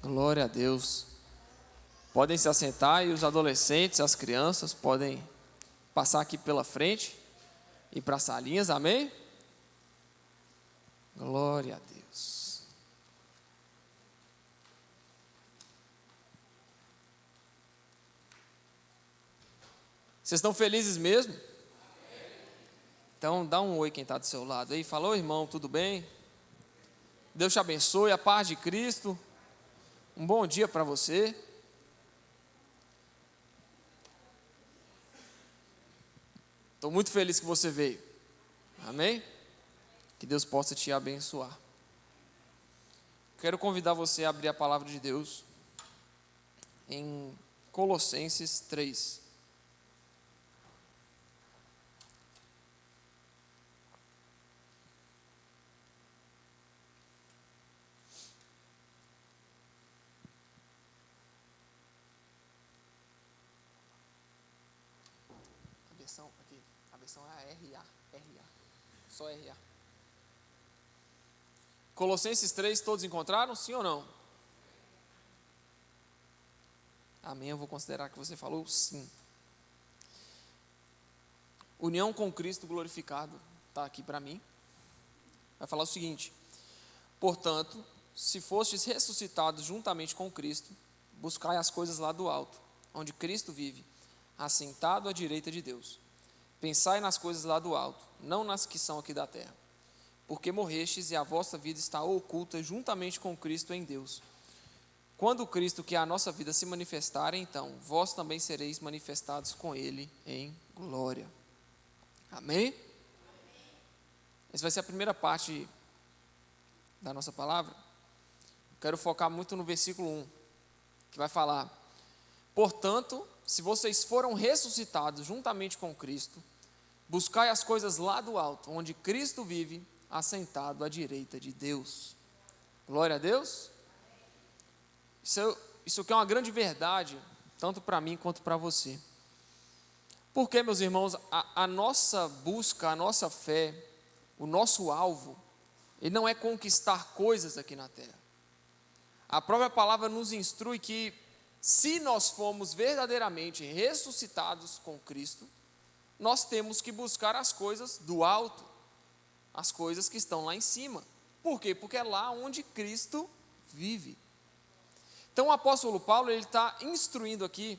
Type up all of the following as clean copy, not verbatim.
Glória a Deus. Podem se assentar e os adolescentes, as crianças podem passar aqui pela frente e para as salinhas, amém? Glória a Deus. Vocês estão felizes mesmo? Então dá um oi quem está do seu lado aí. Fala, oi irmão, tudo bem? Deus te abençoe, a paz de Cristo. Um bom dia para você. Estou muito feliz que você veio. Amém? Que Deus possa te abençoar. Quero convidar você a abrir a palavra de Deus em Colossenses 3. A versão é a RA. Só RA. Colossenses 3, todos encontraram? Sim ou não? Amém, eu vou considerar que você falou sim. União com Cristo glorificado, está aqui para mim. Vai falar o seguinte: portanto, se fostes ressuscitados juntamente com Cristo, buscai as coisas lá do alto, onde Cristo vive, assentado à direita de Deus. Pensai nas coisas lá do alto, não nas que são aqui da terra. Porque morrestes e a vossa vida está oculta juntamente com Cristo em Deus. Quando Cristo, que é a nossa vida, se manifestar, então vós também sereis manifestados com Ele em glória. Amém? Essa vai ser a primeira parte da nossa palavra. Quero focar muito no versículo 1, que vai falar: portanto, se vocês foram ressuscitados juntamente com Cristo, buscai as coisas lá do alto, onde Cristo vive, assentado à direita de Deus. Glória a Deus. Isso aqui é uma grande verdade, tanto para mim quanto para você. Porque, meus irmãos, a nossa busca, a nossa fé, o nosso alvo, ele não é conquistar coisas aqui na terra. A própria palavra nos instrui que, se nós formos verdadeiramente ressuscitados com Cristo, nós temos que buscar as coisas do alto, as coisas que estão lá em cima. Por quê? Porque é lá onde Cristo vive. Então o apóstolo Paulo, ele está instruindo aqui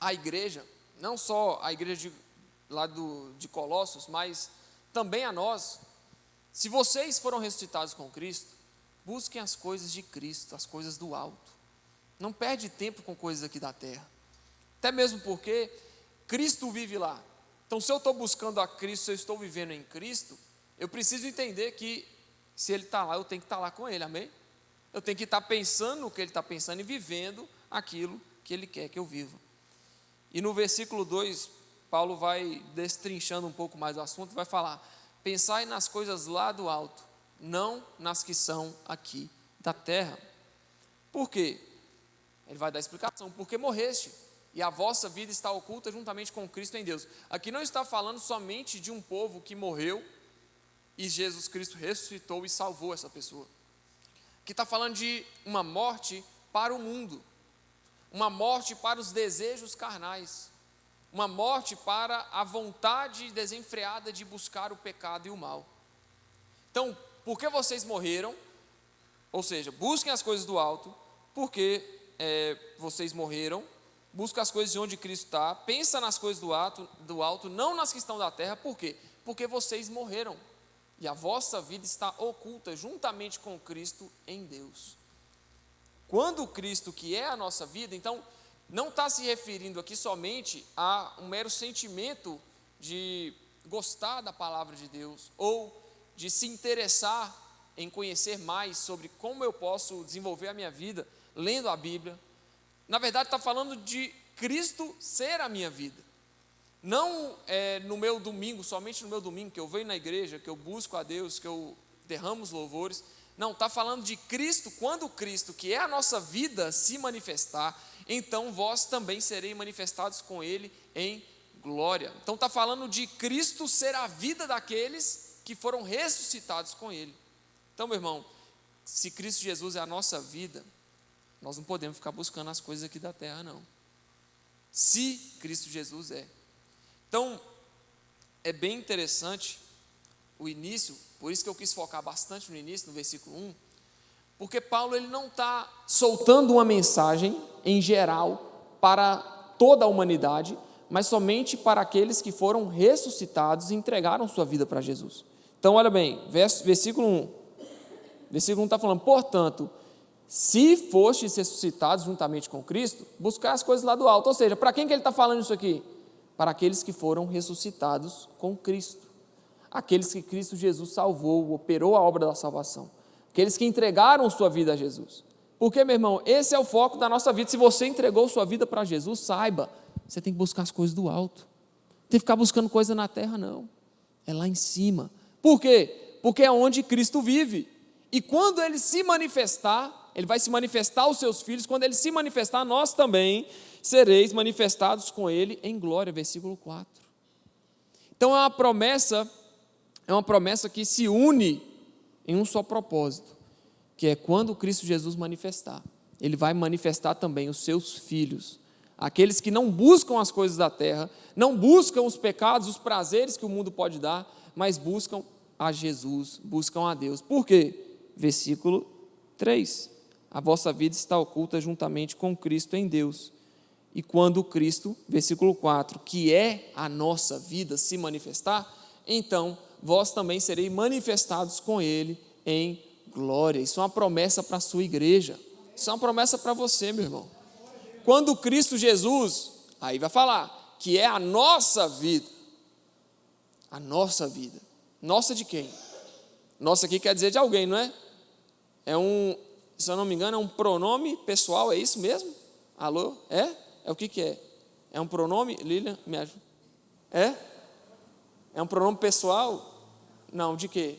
a igreja, não só a igreja de Colossos, mas também a nós: se vocês foram ressuscitados com Cristo, busquem as coisas de Cristo, as coisas do alto. Não perde tempo com coisas aqui da terra, até mesmo porque Cristo vive lá. Então, se eu estou buscando a Cristo, se eu estou vivendo em Cristo, eu preciso entender que, se Ele está lá, eu tenho que estar lá com Ele, amém? Eu tenho que estar pensando no que Ele está pensando e vivendo aquilo que Ele quer que eu viva. E no versículo 2, Paulo vai destrinchando um pouco mais o assunto, vai falar: pensai nas coisas lá do alto, não nas que são aqui da terra. Por quê? Ele vai dar explicação: porque morreste, e a vossa vida está oculta juntamente com Cristo em Deus. Aqui não está falando somente de um povo que morreu e Jesus Cristo ressuscitou e salvou essa pessoa. Aqui está falando de uma morte para o mundo, uma morte para os desejos carnais, uma morte para a vontade desenfreada de buscar o pecado e o mal. Então, porque vocês morreram, ou seja, busquem as coisas do alto, porque vocês morreram. Busca as coisas de onde Cristo está, pensa nas coisas do alto, não nas que estão da terra. Por quê? Porque vocês morreram, e a vossa vida está oculta juntamente com Cristo em Deus. Quando Cristo, que é a nossa vida, então, não está se referindo aqui somente a um mero sentimento de gostar da palavra de Deus, ou de se interessar em conhecer mais sobre como eu posso desenvolver a minha vida lendo a Bíblia. Na verdade, está falando de Cristo ser a minha vida. Não no meu domingo, somente no meu domingo, que eu venho na igreja, que eu busco a Deus, que eu derramo os louvores. Não, está falando de Cristo. Quando Cristo, que é a nossa vida, se manifestar, então vós também sereis manifestados com Ele em glória. Então está falando de Cristo ser a vida daqueles que foram ressuscitados com Ele. Então, meu irmão, se Cristo Jesus é a nossa vida, Nós não podemos ficar buscando as coisas aqui da terra, não. Se Cristo Jesus é. Então, é bem interessante o início, por isso que eu quis focar bastante no início, no versículo 1, porque Paulo ele não está soltando uma mensagem em geral para toda a humanidade, mas somente para aqueles que foram ressuscitados e entregaram sua vida para Jesus. Então, olha bem, versículo 1. Versículo 1 está falando, portanto, se fostes ressuscitados juntamente com Cristo, buscar as coisas lá do alto. Ou seja, para quem que ele está falando isso aqui? Para aqueles que foram ressuscitados com Cristo. Aqueles que Cristo Jesus salvou, operou a obra da salvação. Aqueles que entregaram sua vida a Jesus. Porque, meu irmão, esse é o foco da nossa vida. Se você entregou sua vida para Jesus, saiba, você tem que buscar as coisas do alto. Não tem que ficar buscando coisa na terra, não. É lá em cima. Por quê? Porque é onde Cristo vive. E quando Ele se manifestar, Ele vai se manifestar aos seus filhos. Quando Ele se manifestar, nós também sereis manifestados com Ele em glória. Versículo 4. Então é uma promessa que se une em um só propósito, que é quando Cristo Jesus manifestar, Ele vai manifestar também os seus filhos, aqueles que não buscam as coisas da terra, não buscam os pecados, os prazeres que o mundo pode dar, mas buscam a Jesus, buscam a Deus. Por quê? Versículo 3, a vossa vida está oculta juntamente com Cristo em Deus, e quando Cristo, versículo 4, que é a nossa vida, se manifestar, então vós também sereis manifestados com Ele em glória. Isso é uma promessa para a sua igreja, isso é uma promessa para você, meu irmão. Quando Cristo Jesus, aí vai falar, que é a nossa vida, nossa de quem? Nossa aqui quer dizer de alguém, não é? Se eu não me engano, é um pronome pessoal, é isso mesmo? Alô? É o que é? É um pronome, Lilian, me ajuda. É um pronome pessoal? Não, de quê?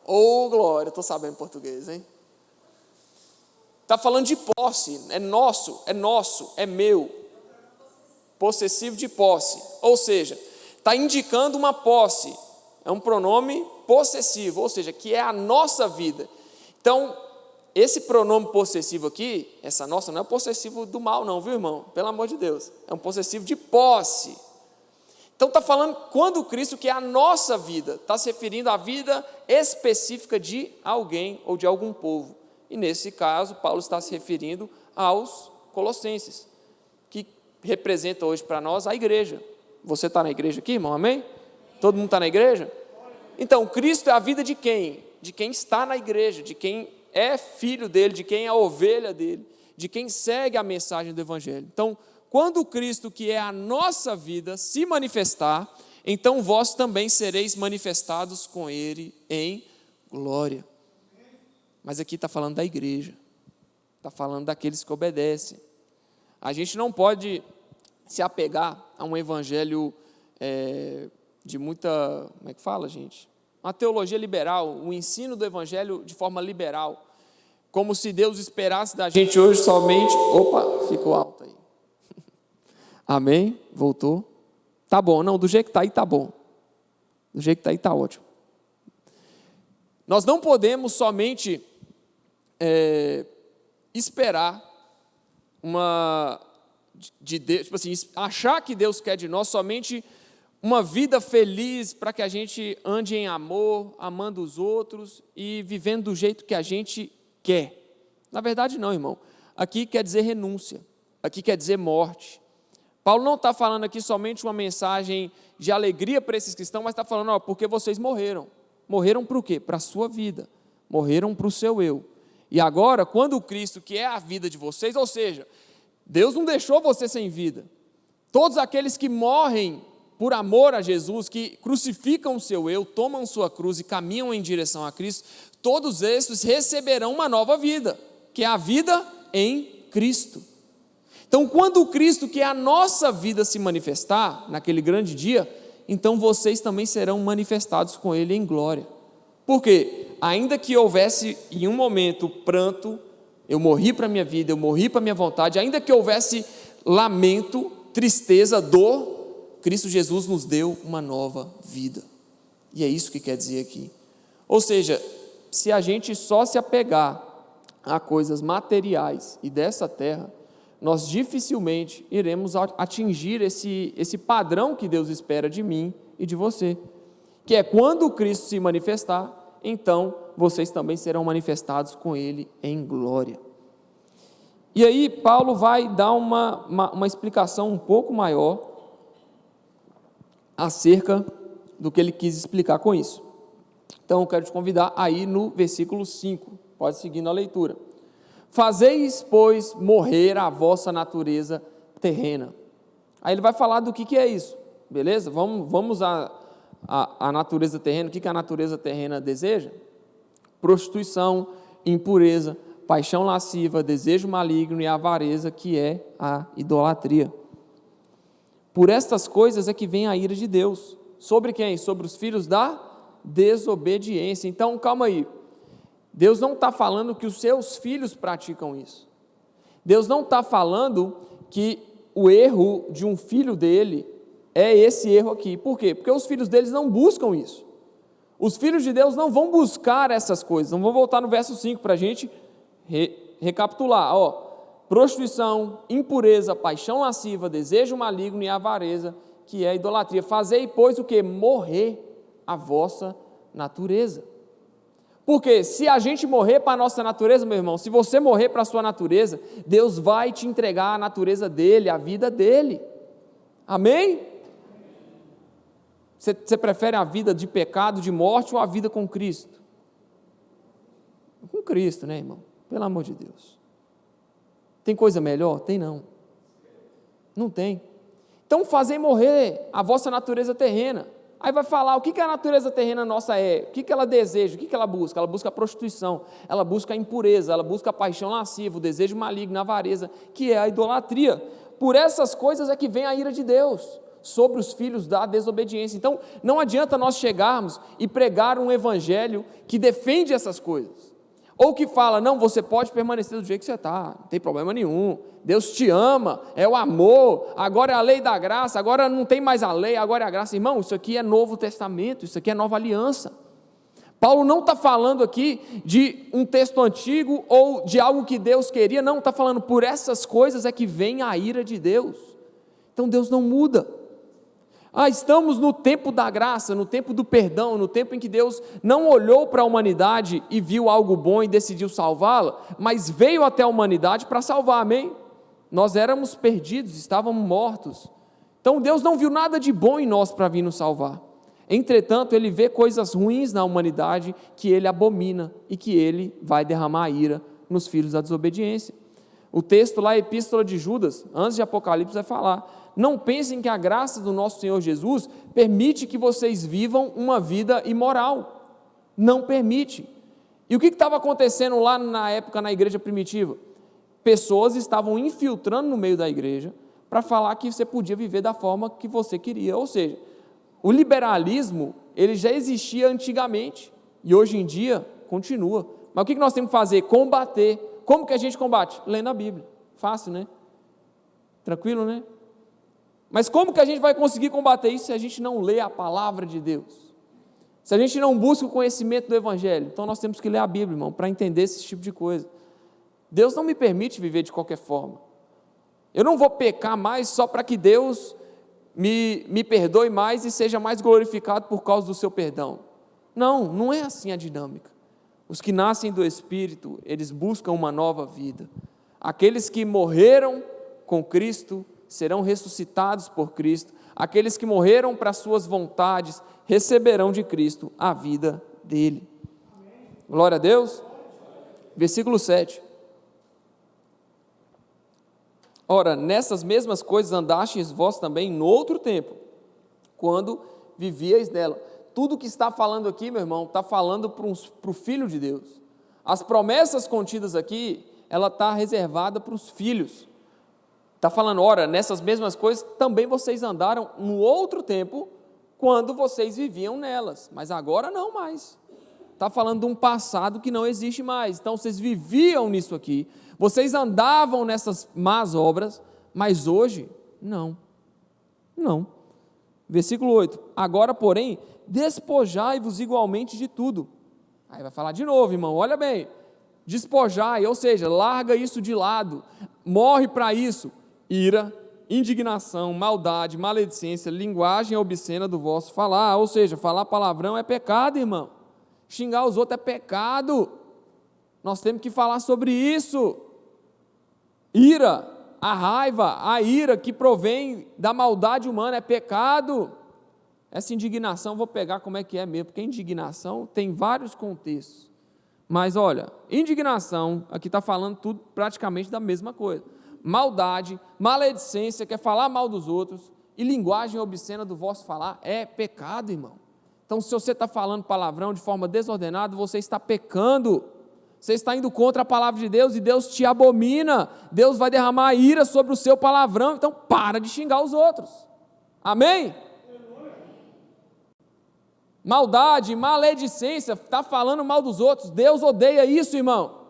Glória, estou sabendo português, hein? Está falando de posse, é nosso, é meu. Possessivo de posse, ou seja, está indicando uma posse, é um pronome possessivo, ou seja, que é a nossa vida. Então, esse pronome possessivo aqui, essa nossa, não é possessivo do mal não, viu, irmão? Pelo amor de Deus, é um possessivo de posse. Então está falando quando Cristo, que é a nossa vida, está se referindo à vida específica de alguém ou de algum povo. E nesse caso, Paulo está se referindo aos colossenses, que representa hoje para nós a igreja. Você está na igreja aqui, irmão? Amém? Todo mundo está na igreja? Então, Cristo é a vida de quem? De quem está na igreja, de quem é filho dele, de quem é a ovelha dele, de quem segue a mensagem do Evangelho. Então, quando Cristo, que é a nossa vida, se manifestar, então vós também sereis manifestados com Ele em glória. Mas aqui está falando da igreja, está falando daqueles que obedecem. A gente não pode se apegar a um evangelho de muita, como é que fala, gente? Uma teologia liberal, o ensino do evangelho de forma liberal, como se Deus esperasse da gente hoje somente, ficou alto aí. Amém? Voltou? Tá bom, não, do jeito que está aí tá bom, do jeito que está aí tá ótimo. Nós não podemos somente esperar de Deus, tipo assim, achar que Deus quer de nós somente uma vida feliz para que a gente ande em amor, amando os outros e vivendo do jeito que a gente quer. Na verdade não, irmão. Aqui quer dizer renúncia, aqui quer dizer morte. Paulo não está falando aqui somente uma mensagem de alegria para esses cristãos, mas está falando, porque vocês morreram. Morreram para o quê? Para a sua vida. Morreram para o seu eu. E agora, quando o Cristo, que é a vida de vocês, ou seja, Deus não deixou você sem vida. Todos aqueles que morrem por amor a Jesus, que crucificam o seu eu, tomam sua cruz e caminham em direção a Cristo, todos esses receberão uma nova vida, que é a vida em Cristo. Então, quando o Cristo, que é a nossa vida, se manifestar, naquele grande dia, então vocês também serão manifestados com Ele em glória. Por quê? Ainda que houvesse em um momento pranto, eu morri para a minha vida, eu morri para a minha vontade, ainda que houvesse lamento, tristeza, dor, Cristo Jesus nos deu uma nova vida. E é isso que quer dizer aqui. Ou seja, se a gente só se apegar a coisas materiais e dessa terra, nós dificilmente iremos atingir esse padrão que Deus espera de mim e de você, que é quando Cristo se manifestar, então vocês também serão manifestados com Ele em glória. E aí Paulo vai dar uma explicação um pouco maior acerca do que ele quis explicar com isso. Então eu quero te convidar aí no versículo 5, pode seguir na leitura. Fazeis, pois, morrer a vossa natureza terrena. Aí ele vai falar do que é isso, beleza? Vamos à natureza terrena. O que a natureza terrena deseja? Prostituição, impureza, paixão lasciva, desejo maligno e avareza, que é a idolatria. Por estas coisas é que vem a ira de Deus. Sobre quem? Sobre os filhos da desobediência. Então, calma aí. Deus não está falando que os seus filhos praticam isso. Deus não está falando que o erro de um filho dele é esse erro aqui. Por quê? Porque os filhos deles não buscam isso. Os filhos de Deus não vão buscar essas coisas. Não vou voltar no verso 5 para a gente recapitular. Prostituição, impureza, paixão lasciva, desejo maligno e avareza, que é a idolatria. Fazei, pois, o que? Morrer a vossa natureza. Porque se a gente morrer para a nossa natureza, meu irmão, se você morrer para a sua natureza, Deus vai te entregar a natureza dele, a vida dele. Amém? Você prefere a vida de pecado, de morte, ou a vida com Cristo? Com Cristo, né, irmão? Pelo amor de Deus. Tem coisa melhor? Tem não. Não tem. Então fazei morrer a vossa natureza terrena. Aí vai falar o que a natureza terrena nossa é, o que ela deseja, o que ela busca? Ela busca a prostituição, ela busca a impureza, ela busca a paixão lasciva, o desejo maligno, a avareza, que é a idolatria. Por essas coisas é que vem a ira de Deus sobre os filhos da desobediência. Então não adianta nós chegarmos e pregar um evangelho que defende essas coisas, ou que fala, não, você pode permanecer do jeito que você está, não tem problema nenhum, Deus te ama, é o amor, agora é a lei da graça, agora não tem mais a lei, agora é a graça. Irmão, isso aqui é Novo Testamento, isso aqui é Nova Aliança. Paulo não está falando aqui de um texto antigo ou de algo que Deus queria, não, está falando por essas coisas é que vem a ira de Deus. Então Deus não muda. Estamos no tempo da graça, no tempo do perdão, no tempo em que Deus não olhou para a humanidade e viu algo bom e decidiu salvá-la, mas veio até a humanidade para salvar, amém? Nós éramos perdidos, estávamos mortos. Então Deus não viu nada de bom em nós para vir nos salvar. Entretanto, Ele vê coisas ruins na humanidade que Ele abomina e que Ele vai derramar ira nos filhos da desobediência. O texto lá, a Epístola de Judas, antes de Apocalipse, vai falar: não pensem que a graça do nosso Senhor Jesus permite que vocês vivam uma vida imoral. Não permite. E o que estava acontecendo lá na época na igreja primitiva? Pessoas estavam infiltrando no meio da igreja para falar que você podia viver da forma que você queria. Ou seja, o liberalismo, ele já existia antigamente e hoje em dia continua. Mas o que nós temos que fazer? Combater. Como que a gente combate? Lendo a Bíblia. Fácil, né? Tranquilo, né? Mas como que a gente vai conseguir combater isso se a gente não lê a palavra de Deus? Se a gente não busca o conhecimento do Evangelho? Então nós temos que ler a Bíblia, irmão, para entender esse tipo de coisa. Deus não me permite viver de qualquer forma. Eu não vou pecar mais só para que Deus me perdoe mais e seja mais glorificado por causa do seu perdão. Não, não é assim a dinâmica. Os que nascem do Espírito, eles buscam uma nova vida. Aqueles que morreram com Cristo serão ressuscitados por Cristo. Aqueles que morreram para suas vontades receberão de Cristo a vida dele. Glória a Deus. Versículo 7. Ora, nessas mesmas coisas andastes vós também no outro tempo, quando vivíeis nela. Tudo que está falando aqui, meu irmão, está falando para o Filho de Deus. As promessas contidas aqui, ela está reservada para os filhos. Está falando, ora, nessas mesmas coisas também vocês andaram no outro tempo, quando vocês viviam nelas, mas agora não mais. Está falando de um passado que não existe mais. Então vocês viviam nisso aqui, vocês andavam nessas más obras, mas hoje não. Versículo 8. Agora, porém, despojai-vos igualmente de tudo: Aí vai falar de novo, irmão, olha bem, despojai, ou seja, larga isso de lado, morre para isso, ira, indignação, maldade, maledicência, linguagem obscena do vosso falar, ou seja, falar palavrão é pecado, irmão, xingar os outros é pecado, nós temos que falar sobre isso. Ira, a raiva, a ira que provém da maldade humana é pecado. Essa indignação, vou pegar como é que é mesmo, porque indignação tem vários contextos, mas olha, indignação, aqui está falando tudo praticamente da mesma coisa, maldade, maledicência, quer falar mal dos outros, e linguagem obscena do vosso falar é pecado, irmão. Então, se você está falando palavrão de forma desordenada, você está pecando, você está indo contra a palavra de Deus, e Deus te abomina, Deus vai derramar ira sobre o seu palavrão, então para de xingar os outros, amém? Maldade, maledicência, está falando mal dos outros, Deus odeia isso, irmão.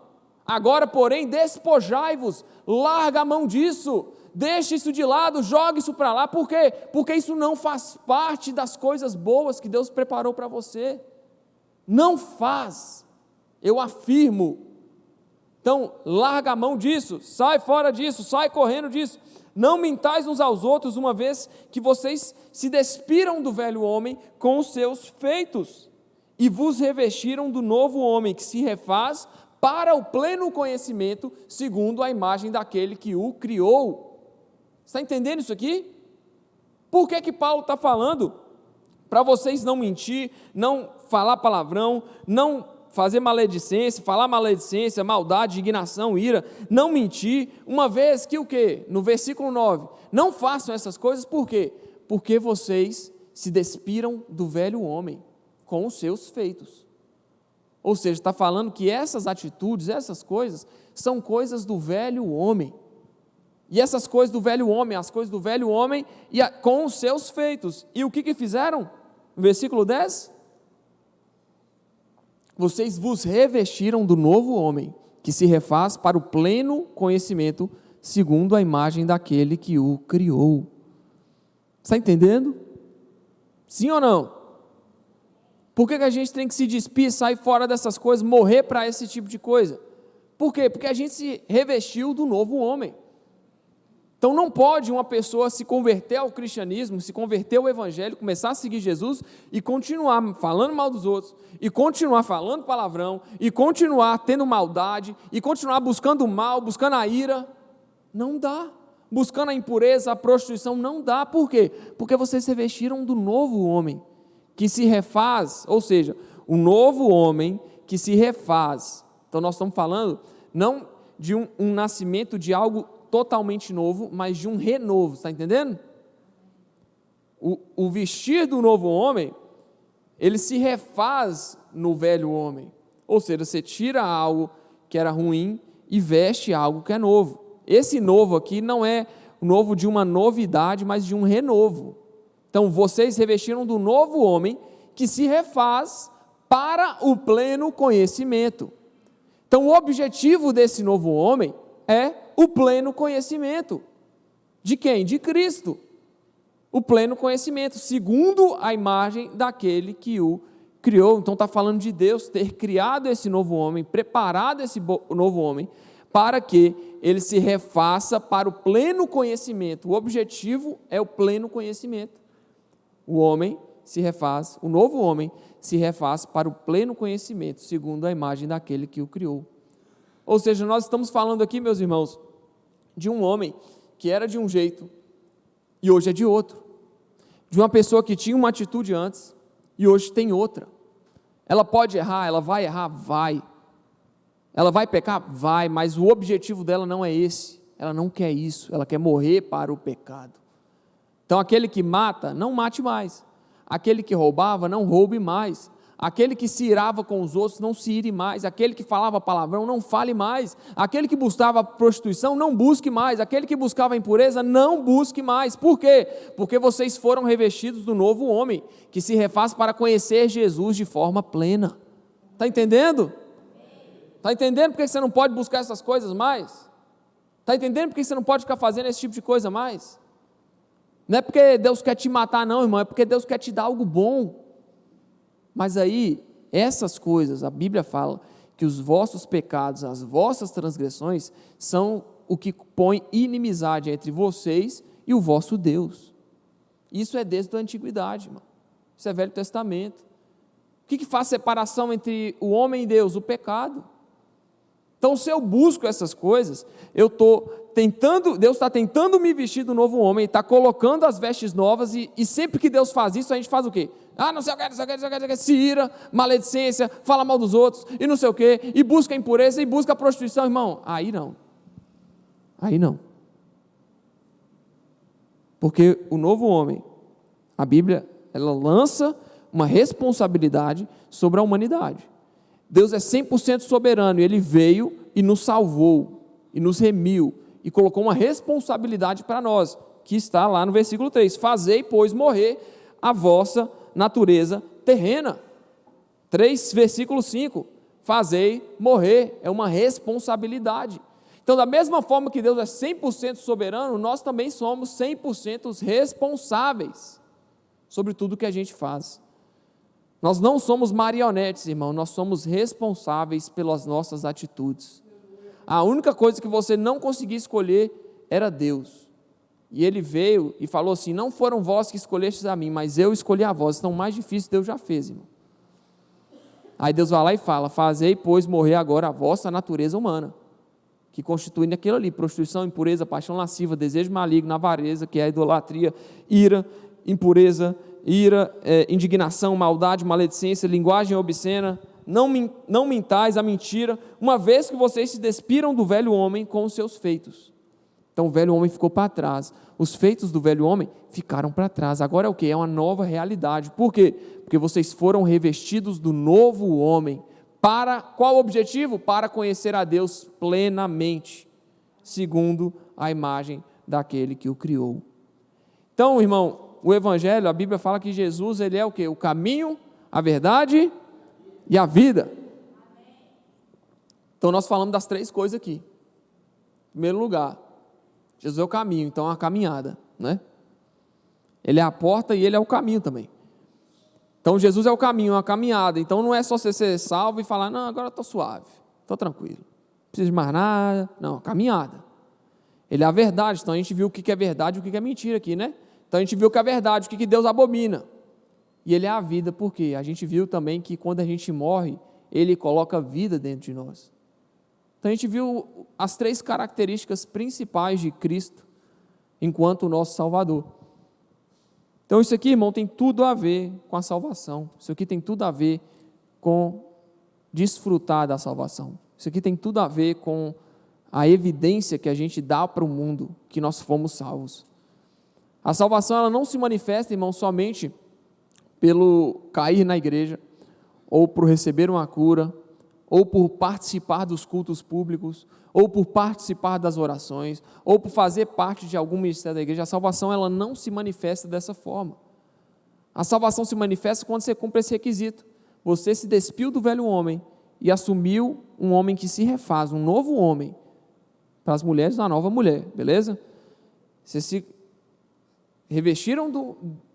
Agora, porém, despojai-vos, larga a mão disso, deixa isso de lado, joga isso para lá, por quê? Porque isso não faz parte das coisas boas que Deus preparou para você, não faz, eu afirmo. Então, larga a mão disso, sai fora disso, sai correndo disso, não mintais uns aos outros, uma vez que vocês se despiram do velho homem com os seus feitos, e vos revestiram do novo homem, que se refaz para o pleno conhecimento, segundo a imagem daquele que o criou. Está entendendo isso aqui? Por que Paulo está falando? Para vocês não mentir, não falar palavrão, não fazer maledicência, falar maledicência, maldade, indignação, ira, não mentir, uma vez que o quê? No versículo 9, não façam essas coisas, por quê? Porque vocês se despiram do velho homem com os seus feitos. Ou seja, está falando que essas atitudes, essas coisas, são coisas do velho homem. E essas coisas do velho homem, as coisas do velho homem com os seus feitos. E o que fizeram? Versículo 10. Vocês vos revestiram do novo homem, que se refaz para o pleno conhecimento, segundo a imagem daquele que o criou. Está entendendo? Sim ou não? Por que a gente tem que se despir, sair fora dessas coisas, morrer para esse tipo de coisa? Por quê? Porque a gente se revestiu do novo homem. Então não pode uma pessoa se converter ao cristianismo, se converter ao evangelho, começar a seguir Jesus e continuar falando mal dos outros, e continuar falando palavrão, e continuar tendo maldade, e continuar buscando o mal, buscando a ira. Não dá. Buscando a impureza, a prostituição, não dá. Por quê? Porque vocês se revestiram do novo homem, que se refaz, ou seja, o novo homem que se refaz. Então nós estamos falando não de um nascimento de algo totalmente novo, mas de um renovo, está entendendo? O vestir do novo homem, ele se refaz no velho homem, ou seja, você tira algo que era ruim e veste algo que é novo. Esse novo aqui não é o novo de uma novidade, mas de um renovo. Então, vocês revestiram do novo homem que se refaz para o pleno conhecimento. Então, o objetivo desse novo homem é o pleno conhecimento. De quem? De Cristo. O pleno conhecimento, segundo a imagem daquele que o criou. Então, está falando de Deus ter criado esse novo homem, preparado esse novo homem, para que ele se refaça para o pleno conhecimento. O objetivo é o pleno conhecimento. O homem se refaz, o novo homem se refaz para o pleno conhecimento, segundo a imagem daquele que o criou. Ou seja, nós estamos falando aqui, meus irmãos, de um homem que era de um jeito e hoje é de outro. De uma pessoa que tinha uma atitude antes e hoje tem outra. Ela pode errar, ela vai errar? Vai. Ela vai pecar? Vai, mas o objetivo dela não é esse. Ela não quer isso, ela quer morrer para o pecado. Então, aquele que mata, não mate mais. Aquele que roubava, não roube mais. Aquele que se irava com os outros, não se ire mais. Aquele que falava palavrão, não fale mais. Aquele que buscava prostituição, não busque mais. Aquele que buscava impureza, não busque mais. Por quê? Porque vocês foram revestidos do novo homem, que se refaz para conhecer Jesus de forma plena. Está entendendo? Está entendendo por que você não pode buscar essas coisas mais? Está entendendo por que você não pode ficar fazendo esse tipo de coisa mais? Não é porque Deus quer te matar não, irmão, é porque Deus quer te dar algo bom. Mas aí, essas coisas, a Bíblia fala que os vossos pecados, as vossas transgressões, são o que põe inimizade entre vocês e o vosso Deus. Isso é desde a antiguidade, irmão. Isso é Velho Testamento. O que faz separação entre o homem e Deus? O pecado. Então, se eu busco essas coisas, Deus está tentando me vestir do novo homem, está colocando as vestes novas, e sempre que Deus faz isso, a gente faz o quê? Não sei o que, não sei o que, não sei o que, se ira, maledicência, fala mal dos outros, e não sei o que, e busca a impureza, e busca a prostituição, irmão. Aí não. Porque o novo homem, a Bíblia, ela lança uma responsabilidade sobre a humanidade. Deus é 100% soberano, e Ele veio e nos salvou, e nos remiu, e colocou uma responsabilidade para nós, que está lá no versículo 3, fazei, pois, morrer a vossa natureza terrena. 3, versículo 5, fazei morrer, é uma responsabilidade. Então, da mesma forma que Deus é 100% soberano, nós também somos 100% responsáveis sobre tudo que a gente faz. Nós não somos marionetes, irmão, nós somos responsáveis pelas nossas atitudes. A única coisa que você não conseguia escolher era Deus. E Ele veio e falou assim, não foram vós que escolhestes a mim, mas eu escolhi a vós. Então o mais difícil Deus já fez, irmão. Aí Deus vai lá e fala, fazei, pois, morrer agora a vossa natureza humana, que constitui naquilo ali, prostituição, impureza, paixão lasciva, desejo maligno, avareza, que é a idolatria, ira, impureza, indignação, maldade, maledicência, linguagem obscena. Não mintais, a mentira, uma vez que vocês se despiram do velho homem com os seus feitos. Então o velho homem ficou para trás, os feitos do velho homem ficaram para trás. Agora é o que? É uma nova realidade. Por quê? Porque vocês foram revestidos do novo homem. Para qual objetivo? Para conhecer a Deus plenamente, segundo a imagem daquele que o criou. Então, irmão, o Evangelho, a Bíblia fala que Jesus, Ele é o quê? O caminho, a verdade e a vida. Então nós falamos das 3 coisas aqui. Em primeiro lugar, Jesus é o caminho, então é uma caminhada, né? Ele é a porta e Ele é o caminho também. Então Jesus é o caminho, é uma caminhada. Então não é só você ser salvo e falar, não, agora eu estou suave, estou tranquilo, não preciso de mais nada. Não, caminhada. Ele é a verdade, então a gente viu o que é verdade e o que é mentira aqui, né? Então a gente viu que é verdade, o que Deus abomina. E Ele é a vida, por quê? A gente viu também que quando a gente morre, Ele coloca vida dentro de nós. Então a gente viu as 3 características principais de Cristo enquanto o nosso Salvador. Então isso aqui, irmão, tem tudo a ver com a salvação. Isso aqui tem tudo a ver com desfrutar da salvação. Isso aqui tem tudo a ver com a evidência que a gente dá para o mundo que nós fomos salvos. A salvação, ela não se manifesta, irmão, somente pelo cair na igreja, ou por receber uma cura, ou por participar dos cultos públicos, ou por participar das orações, ou por fazer parte de algum ministério da igreja. A salvação, ela não se manifesta dessa forma. A salvação se manifesta quando você cumpre esse requisito. Você se despiu do velho homem e assumiu um homem que se refaz, um novo homem, para as mulheres, uma nova mulher, beleza? Vocês se revestiram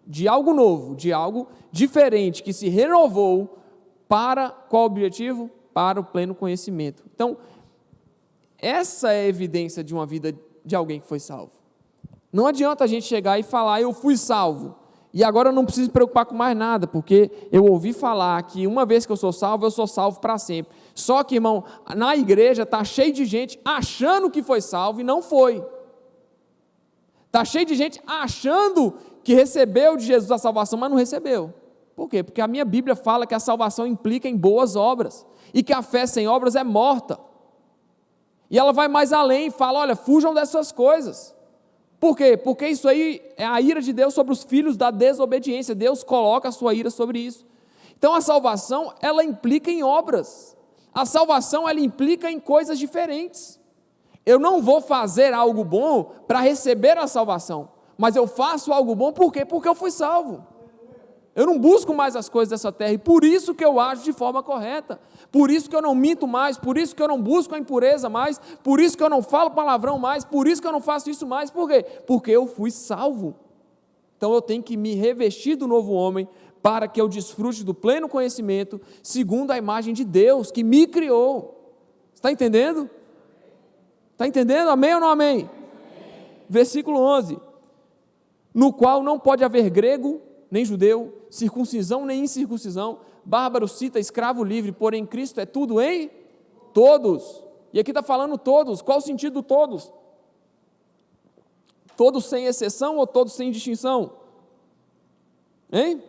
de algo novo, de algo diferente, que se renovou para qual objetivo? Para o pleno conhecimento. Então, essa é a evidência de uma vida de alguém que foi salvo. Não adianta a gente chegar e falar, eu fui salvo, e agora eu não preciso me preocupar com mais nada, porque eu ouvi falar que uma vez que eu sou salvo para sempre. Só que, irmão, na igreja está cheio de gente achando que foi salvo e não foi. Está cheio de gente achando que recebeu de Jesus a salvação, mas não recebeu. Por quê? Porque a minha Bíblia fala que a salvação implica em boas obras, e que a fé sem obras é morta. E ela vai mais além e fala, olha, fujam dessas coisas. Por quê? Porque isso aí é a ira de Deus sobre os filhos da desobediência. Deus coloca a sua ira sobre isso. Então a salvação, ela implica em obras. A salvação, ela implica em coisas diferentes. Eu não vou fazer algo bom para receber a salvação, mas eu faço algo bom, por quê? Porque eu fui salvo. Eu não busco mais as coisas dessa terra, e por isso que eu ajo de forma correta, por isso que eu não minto mais, por isso que eu não busco a impureza mais, por isso que eu não falo palavrão mais, por isso que eu não faço isso mais. Por quê? Porque eu fui salvo. Então eu tenho que me revestir do novo homem para que eu desfrute do pleno conhecimento, segundo a imagem de Deus, que me criou. Está entendendo? Está entendendo? Amém ou não amém? Amém. Versículo 11. No qual não pode haver grego, nem judeu, circuncisão, nem incircuncisão, bárbaro, cita, escravo, livre, porém Cristo é tudo em todos. E aqui está falando todos. Qual o sentido do todos? Todos sem exceção ou todos sem distinção? Hein?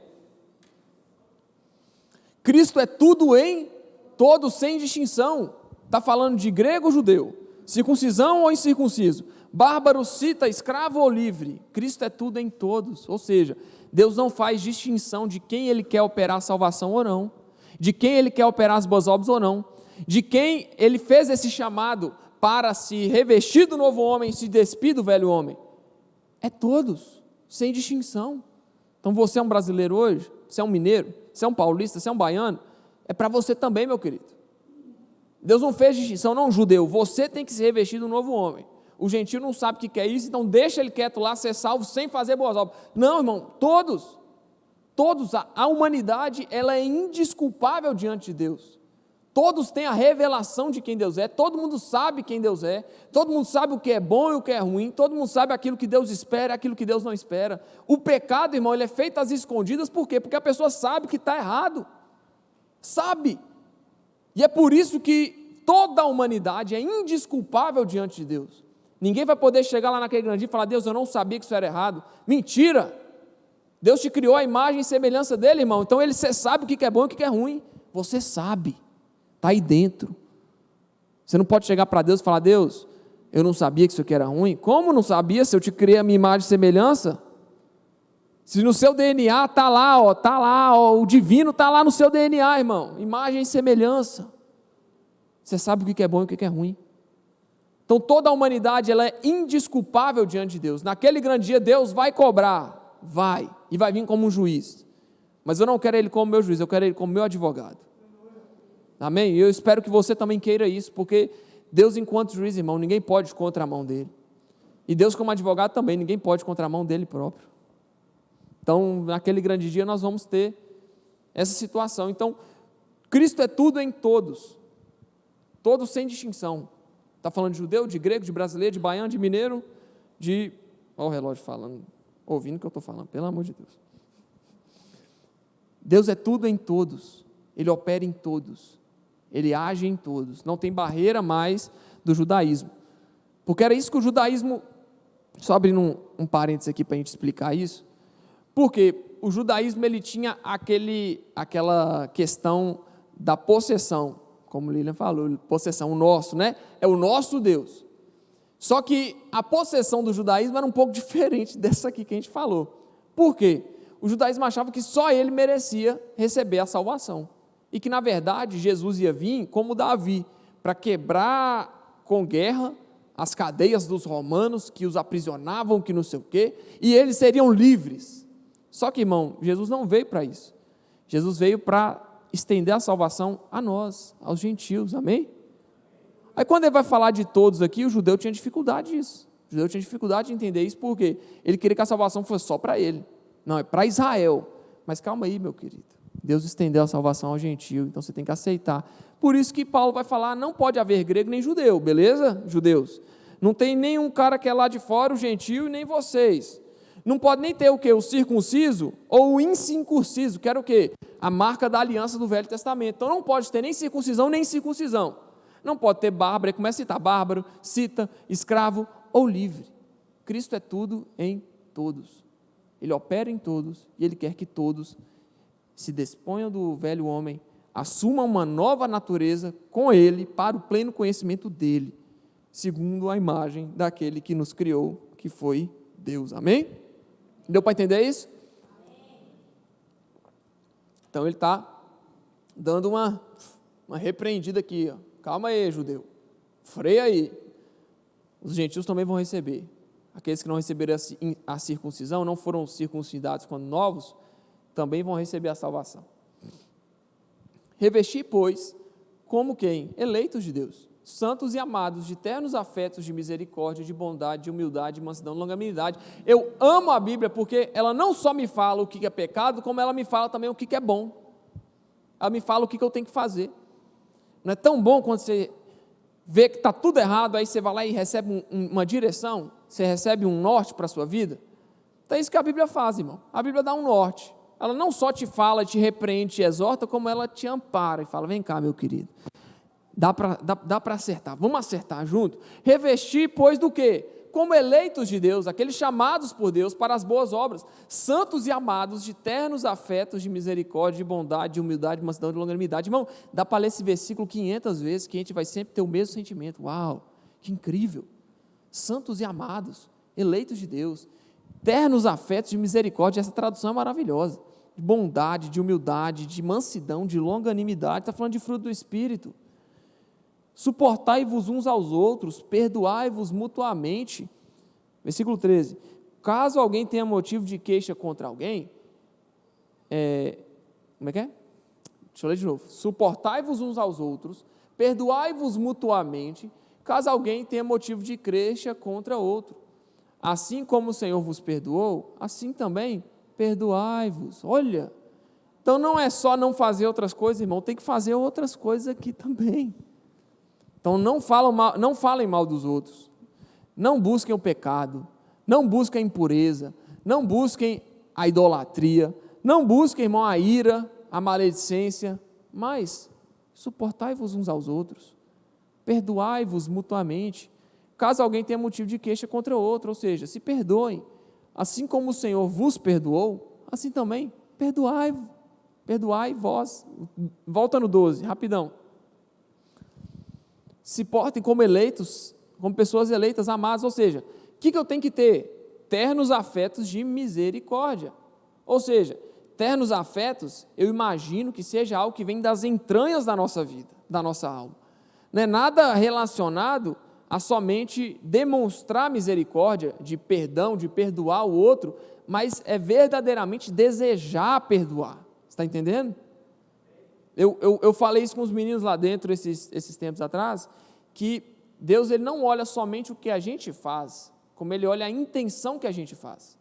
Cristo é tudo em todos sem distinção. Está falando de grego ou judeu? Circuncisão ou incircunciso? Bárbaro, cita, escravo ou livre? Cristo é tudo em todos. Ou seja, Deus não faz distinção de quem Ele quer operar a salvação ou não, de quem Ele quer operar as boas obras ou não, de quem Ele fez esse chamado para se revestir do novo homem e se despir do velho homem. É todos, sem distinção. Então você é um brasileiro hoje, você é um mineiro, você é um paulista, você é um baiano, é para você também, meu querido. Deus não fez distinção, não, judeu, você tem que se revestir do novo homem. O gentio não sabe o que é isso, então deixa ele quieto lá, ser salvo, sem fazer boas obras. Não, irmão, todos, a humanidade, ela é indesculpável diante de Deus. Todos têm a revelação de quem Deus é, todo mundo sabe quem Deus é, todo mundo sabe o que é bom e o que é ruim, todo mundo sabe aquilo que Deus espera e aquilo que Deus não espera. O pecado, irmão, ele é feito às escondidas, por quê? Porque a pessoa sabe que está errado, sabe, e é por isso que toda a humanidade é indesculpável diante de Deus. Ninguém vai poder chegar lá naquele grande dia e falar: Deus, eu não sabia que isso era errado. Mentira! Deus te criou a imagem e semelhança dele, irmão, então você sabe o que é bom e o que é ruim, você sabe. Está aí dentro. Você não pode chegar para Deus e falar: Deus, eu não sabia que isso aqui era ruim. Como não sabia, se eu te criei a minha imagem e semelhança? Se no seu DNA está lá, o divino está lá no seu DNA, irmão, imagem e semelhança. Você sabe o que é bom e o que é ruim. Então toda a humanidade, ela é indesculpável diante de Deus. Naquele grande dia Deus vai cobrar, e vai vir como um juiz. Mas eu não quero Ele como meu juiz, eu quero Ele como meu advogado. Amém? E eu espero que você também queira isso, porque Deus, enquanto juiz, irmão, ninguém pode contra a mão dele. E Deus, como advogado, também, ninguém pode contra a mão dele próprio. Então, naquele grande dia, nós vamos ter essa situação. Então, Cristo é tudo em todos, todos sem distinção. Está falando de judeu, de grego, de brasileiro, de baiano, de mineiro, de... Olha o relógio falando, ouvindo o que eu estou falando, pelo amor de Deus. Deus é tudo em todos, Ele opera em todos. Ele age em todos, não tem barreira mais do judaísmo, porque era isso que o judaísmo, só abrindo um parênteses aqui para a gente explicar isso, porque o judaísmo ele tinha aquela questão da possessão, como Lilian falou, possessão, o nosso, né? É o nosso Deus, só que a possessão do judaísmo era um pouco diferente dessa aqui que a gente falou. Por quê? O judaísmo achava que só ele merecia receber a salvação, e que na verdade Jesus ia vir como Davi, para quebrar com guerra as cadeias dos romanos que os aprisionavam, que não sei o quê, e eles seriam livres. Só que, irmão, Jesus não veio para isso. Jesus veio para estender a salvação a nós, aos gentios, amém? Aí quando ele vai falar de todos aqui, o judeu tinha dificuldade disso. O judeu tinha dificuldade de entender isso, porque ele queria que a salvação fosse só para ele. Não, é para Israel. Mas calma aí, meu querido. Deus estendeu a salvação ao gentio, então você tem que aceitar. Por isso que Paulo vai falar: não pode haver grego nem judeu, beleza, judeus? Não tem nenhum cara que é lá de fora, o gentio, e nem vocês. Não pode nem ter o quê? O circunciso ou o incircunciso, que era o quê? A marca da aliança do Velho Testamento. Então não pode ter nem circuncisão, nem circuncisão. Não pode ter bárbaro, começa a citar bárbaro, cita, escravo ou livre. Cristo é tudo em todos. Ele opera em todos e Ele quer que todos se desponham do velho homem, assumam uma nova natureza com Ele, para o pleno conhecimento dEle, segundo a imagem daquele que nos criou, que foi Deus. Amém? Deu para entender isso? Então ele está dando uma repreendida aqui, ó. Calma aí, judeu, freia aí. Os gentios também vão receber. Aqueles que não receberam a circuncisão, não foram circuncidados quando novos, também vão receber a salvação. Revestir, pois, como quem? Eleitos de Deus. santos e amados, de ternos afetos, de misericórdia, de bondade, de humildade, de mansidão, de longanimidade. Eu amo a Bíblia porque ela não só me fala o que é pecado, como ela me fala também o que é bom. Ela me fala o que eu tenho que fazer. Não é tão bom quando você vê que está tudo errado, aí você vai lá e recebe uma direção, você recebe um norte para a sua vida? Então é isso que a Bíblia faz, irmão. A Bíblia dá um norte. Ela não só te fala, te repreende, te exorta, como ela te ampara e fala, vem cá, meu querido, dá para acertar, vamos acertar junto. Revestir, pois, do quê? Como eleitos de Deus, aqueles chamados por Deus para as boas obras, santos e amados, de ternos afetos, de misericórdia, de bondade, de humildade, de mansidão, de longanimidade. Irmão, dá para ler esse versículo 500 vezes, que a gente vai sempre ter o mesmo sentimento. Uau, que incrível! Santos e amados, eleitos de Deus, ternos afetos de misericórdia, essa tradução é maravilhosa, de bondade, de humildade, de mansidão, de longanimidade, está falando de fruto do Espírito. Suportai-vos uns aos outros, perdoai-vos mutuamente. Versículo 13. Caso alguém tenha motivo de queixa contra alguém, como é que é? Deixa eu ler de novo. Suportai-vos uns aos outros, perdoai-vos mutuamente, caso alguém tenha motivo de queixa contra outro. Assim como o Senhor vos perdoou, assim também perdoai-vos. Olha, então não é só não fazer outras coisas, irmão, tem que fazer outras coisas aqui também. Então não falem mal dos outros, não busquem o pecado, não busquem a impureza, não busquem a idolatria, não busquem, irmão, a ira, a maledicência, mas suportai-vos uns aos outros, perdoai-vos mutuamente, caso alguém tenha motivo de queixa contra outro, ou seja, se perdoem, assim como o Senhor vos perdoou, assim também perdoai vós. Volta no 12, rapidão. Se portem como eleitos, como pessoas eleitas, amadas, ou seja, o que eu tenho que ter? Ternos afetos de misericórdia, ou seja, ternos afetos, eu imagino que seja algo que vem das entranhas da nossa vida, da nossa alma, não é nada relacionado a somente demonstrar misericórdia, de perdão, de perdoar o outro, mas é verdadeiramente desejar perdoar, você está entendendo? Eu falei isso com os meninos lá dentro esses tempos atrás, que Deus ele não olha somente o que a gente faz, como Ele olha a intenção que a gente faz.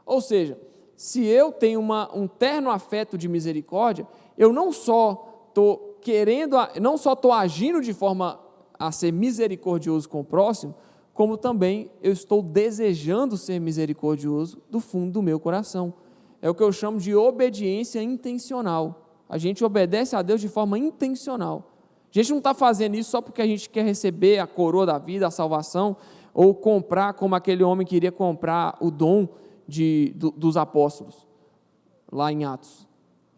Ou seja, se eu tenho um terno afeto de misericórdia, eu não só estou agindo de forma a ser misericordioso com o próximo, como também eu estou desejando ser misericordioso do fundo do meu coração. É o que eu chamo de obediência intencional. A gente obedece a Deus de forma intencional. A gente não está fazendo isso só porque a gente quer receber a coroa da vida, a salvação, ou comprar como aquele homem queria comprar o dom dos apóstolos, lá em Atos.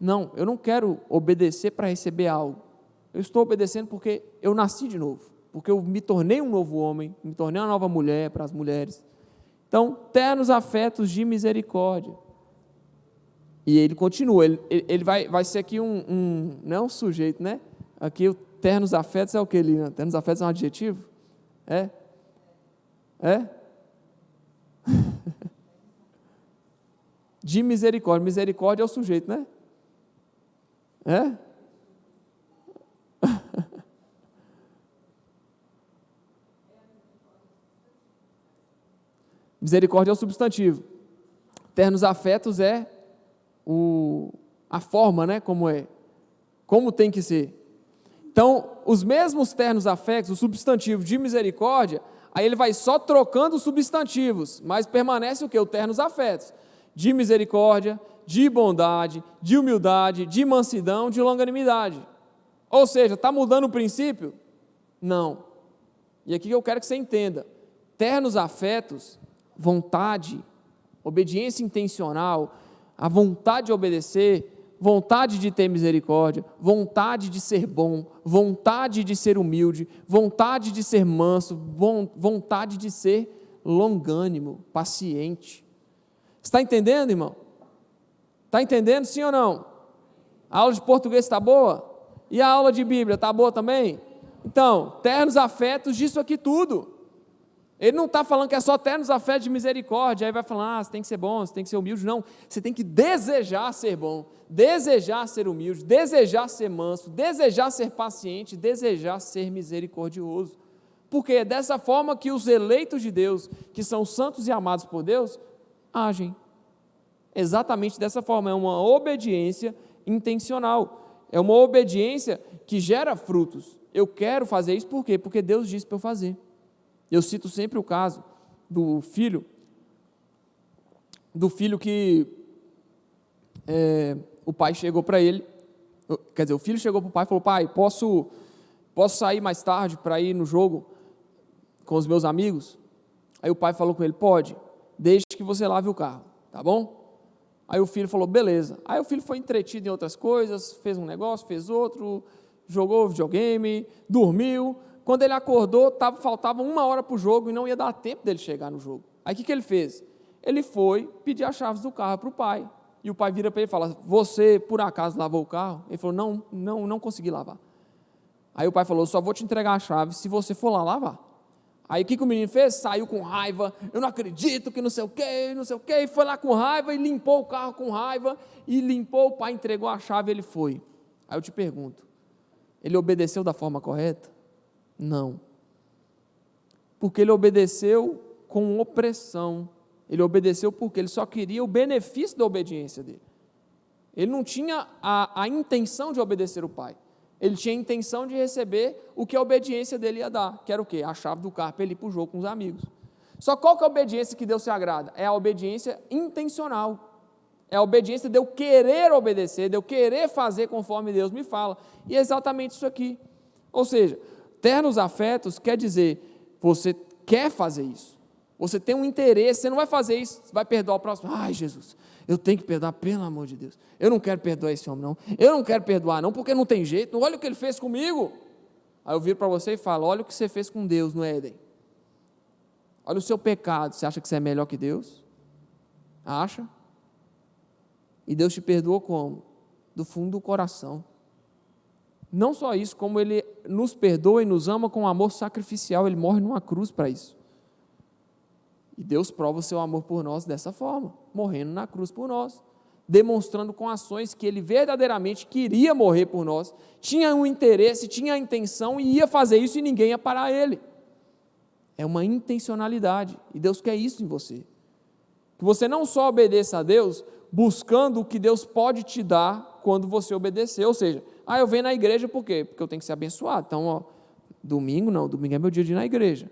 Não, eu não quero obedecer para receber algo. Eu estou obedecendo porque eu nasci de novo, porque eu me tornei um novo homem, me tornei uma nova mulher para as mulheres. Então, ternos afetos de misericórdia. E ele continua, ele vai ser aqui não é um sujeito, né? Aqui o ternos afetos é o que, Lina? Ternos afetos é um adjetivo? É? De misericórdia. Misericórdia é o sujeito, né? Misericórdia é o substantivo. Ternos afetos é a forma, né? Como tem que ser. Então, os mesmos ternos afetos, o substantivo de misericórdia, aí ele vai só trocando os substantivos, mas permanece o quê? O ternos afetos, de misericórdia, de bondade, de humildade, de mansidão, de longanimidade. Ou seja, está mudando o princípio? Não. E aqui eu quero que você entenda, ternos afetos, vontade, obediência intencional, a vontade de obedecer, vontade de ter misericórdia, vontade de ser bom, vontade de ser humilde, vontade de ser manso, vontade de ser longânimo, paciente. Está entendendo, irmão? Está entendendo, sim ou não? A aula de português está boa? E a aula de Bíblia está boa também? Então, ternos afetos disso aqui tudo. Ele não está falando que é só ternos afetos de misericórdia, aí vai falar, você tem que ser bom, você tem que ser humilde. Não, você tem que desejar ser bom, desejar ser humilde, desejar ser manso, desejar ser paciente, desejar ser misericordioso. Porque é dessa forma que os eleitos de Deus, que são santos e amados por Deus, agem. Exatamente dessa forma, é uma obediência intencional, é uma obediência que gera frutos. Eu quero fazer isso por quê? Porque Deus disse para eu fazer. Eu cito sempre o caso do filho que o pai chegou para ele, quer dizer, o filho chegou para o pai e falou, pai, posso sair mais tarde para ir no jogo com os meus amigos? Aí o pai falou com ele, pode, desde que você lave o carro, tá bom? Aí o filho falou, beleza. Aí o filho foi entretido em outras coisas, fez um negócio, fez outro, jogou videogame, dormiu. Quando ele acordou, faltava 1 hora para o jogo e não ia dar tempo dele chegar no jogo. Aí o que ele fez? Ele foi pedir as chaves do carro para o pai. E o pai vira para ele e fala, você por acaso lavou o carro? Ele falou, não consegui lavar. Aí o pai falou, só vou te entregar a chave se você for lá lavar. Aí o que o menino fez? Saiu com raiva, eu não acredito que não sei o que, e foi lá com raiva e limpou o carro com raiva, e limpou, o pai entregou a chave e ele foi. Aí eu te pergunto, ele obedeceu da forma correta? Não, porque ele obedeceu com opressão, ele obedeceu porque ele só queria o benefício da obediência dele, ele não tinha a intenção de obedecer o pai, ele tinha a intenção de receber o que a obediência dele ia dar, que era o quê? A chave do carro para ele ir para o jogo com os amigos. Só qual que é a obediência que Deus se agrada? É a obediência intencional, é a obediência de eu querer obedecer, de eu querer fazer conforme Deus me fala, e é exatamente isso aqui, ou seja, ternos afetos quer dizer, você quer fazer isso, você tem um interesse, você não vai fazer isso, você vai perdoar o próximo, ai Jesus, eu tenho que perdoar, pelo amor de Deus, eu não quero perdoar esse homem não, eu não quero perdoar não, porque não tem jeito, olha o que ele fez comigo, aí eu viro para você e falo, olha o que você fez com Deus no Éden, olha o seu pecado, você acha que você é melhor que Deus? Acha? E Deus te perdoou como? Do fundo do coração. Não só isso, como Ele nos perdoa e nos ama com amor sacrificial, Ele morre numa cruz para isso. E Deus prova o seu amor por nós dessa forma, morrendo na cruz por nós, demonstrando com ações que Ele verdadeiramente queria morrer por nós, tinha um interesse, tinha a intenção e ia fazer isso e ninguém ia parar Ele. É uma intencionalidade, e Deus quer isso em você. Que você não só obedeça a Deus, buscando o que Deus pode te dar quando você obedecer, ou seja, eu venho na igreja por quê? Porque eu tenho que ser abençoado, então, domingo é meu dia de ir na igreja.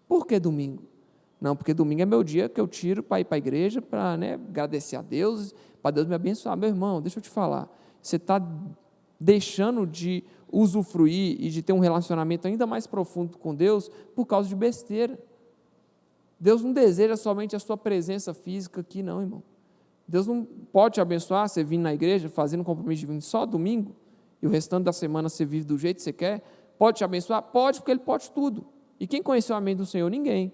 Por que domingo? Não, porque domingo é meu dia que eu tiro para ir para a igreja, para agradecer a Deus, para Deus me abençoar. Meu irmão, deixa eu te falar, você está deixando de usufruir e de ter um relacionamento ainda mais profundo com Deus por causa de besteira. Deus não deseja somente a sua presença física aqui não, irmão. Deus não pode te abençoar, você vindo na igreja, fazendo um compromisso de vir só domingo, e o restante da semana você vive do jeito que você quer, pode te abençoar? Pode, porque Ele pode tudo. E quem conheceu a mente do Senhor? Ninguém.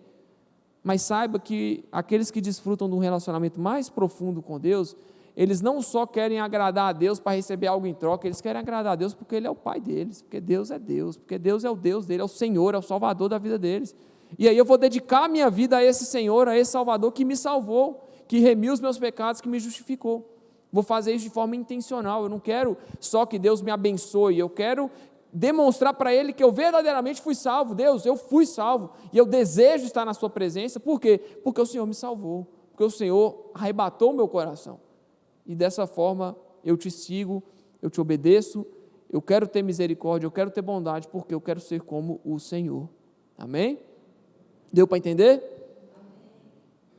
Mas saiba que aqueles que desfrutam de um relacionamento mais profundo com Deus, eles não só querem agradar a Deus para receber algo em troca, eles querem agradar a Deus porque Ele é o Pai deles, porque Deus é Deus, porque Deus é o Deus dele, é o Senhor, é o Salvador da vida deles. E aí eu vou dedicar a minha vida a esse Senhor, a esse Salvador que me salvou, que remiu os meus pecados, que me justificou. Vou fazer isso de forma intencional, eu não quero só que Deus me abençoe, eu quero demonstrar para Ele que eu verdadeiramente fui salvo. Deus, eu fui salvo, e eu desejo estar na sua presença, por quê? Porque o Senhor me salvou, porque o Senhor arrebatou o meu coração, e dessa forma eu te sigo, eu te obedeço, eu quero ter misericórdia, eu quero ter bondade, porque eu quero ser como o Senhor. Amém? Deu para entender?